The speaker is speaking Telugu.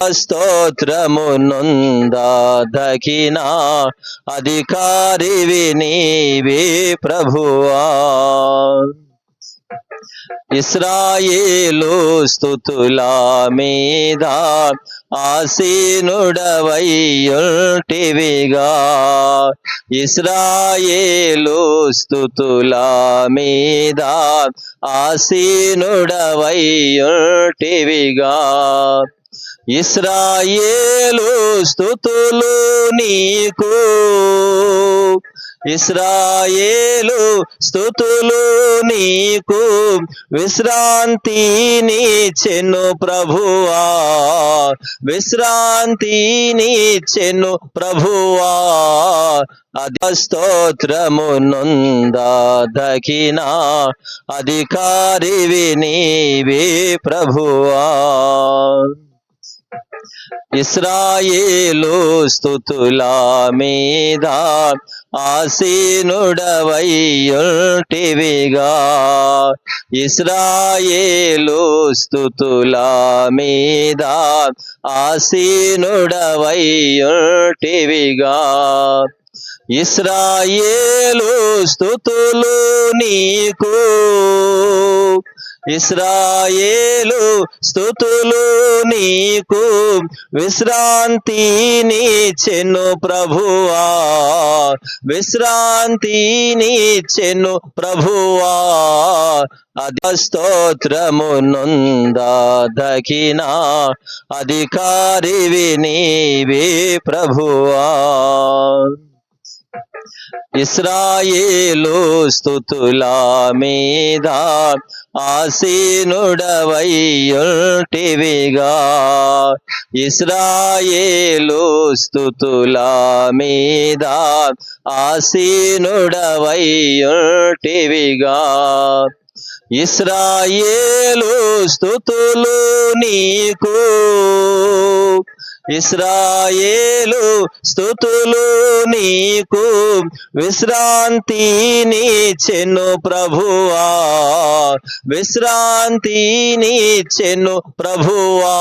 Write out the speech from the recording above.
స్తోత్రమునొందదగిన అధికారివి నీవే ప్రభువా. ఇశ్రాయేలు స్తుతుల మీద ఆసీనుడవైయుంటివిగా. ఇశ్రాయేలు స్తుతుల మీద ఆసీనుడవైయుంటివిగా. ఇశ్రాయేలు స్తుతులు నీకు, ఇశ్రాయేలు స్తుతులు నీకు విశ్రాంతినిచ్చెను ప్రభువా, విశ్రాంతినిచ్చెను ప్రభువా. స్తోత్రమునొందదగిన అధికారివి నీవే ప్రభువా. ఇశ్రాయేలు స్తుతుల మీద ఆసీనుడవైయుంటివిగా. ఇశ్రాయేలు స్తుతుల మీద ఆసీనుడవైయుంటివిగా. ఇశ్రాయేలు స్తుతులు నీకు, ఇశ్రాయేలు స్తుతులు నీకు విశ్రాంతినిచ్చెను ప్రభువా, విశ్రాంతినిచ్చెను ప్రభువా. స్తోత్రమునొందదగిన అధికారివి నీవే ప్రభువా. ఇశ్రాయేలు స్తుతుల మీద ఆసీనుడవైయుంటివిగా. ఇశ్రాయేలు స్తుతుల మీద ఆసీనుడవైయుంటివిగా. ఇశ్రాయేలు స్తుతులు నీకు, ఇశ్రాయేలు స్తుతులు నీకు విశ్రాంతినిచ్చెను ప్రభువా, విశ్రాంతినిచ్చెను ప్రభువా.